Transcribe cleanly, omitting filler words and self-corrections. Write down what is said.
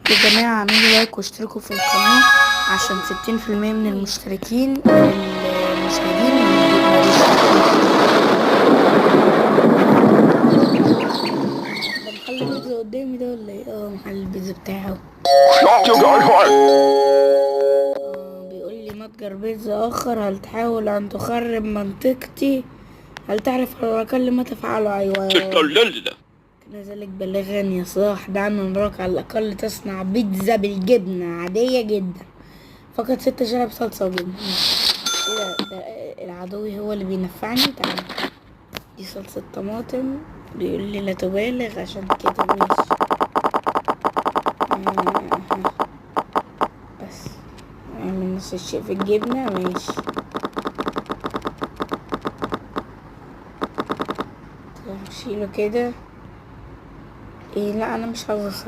يا جماعة اعملوا لايك واشتركوا في القناة عشان 60% من المشتركين من المشاهدين ما بيشتركوش. ده محل بيتزا قدامي ده ولا ايه؟ محل البيتزا بتاعه. بيقول لي متجر بيتزا اخر، هل تحاول ان تخرب منطقتي؟ هل تعرف الرقم ما تفعله؟ ايوه. كذلك بلغني يا صاح، دعنا نراك على الأقل تصنع بيتزا بالجبنة عادية جدا، فقط 6 شرب صلصة وجبنة. ايه ده العدو هو اللي بينفعني. تعالى، دي صلصة طماطم، بيقول لي لا تبالغ عشان كده. ماشي. بس اعمل نفس الشيء في الجبنة. ماشي. شيله كده. ايه، لا انا مش عاوزة اصرف.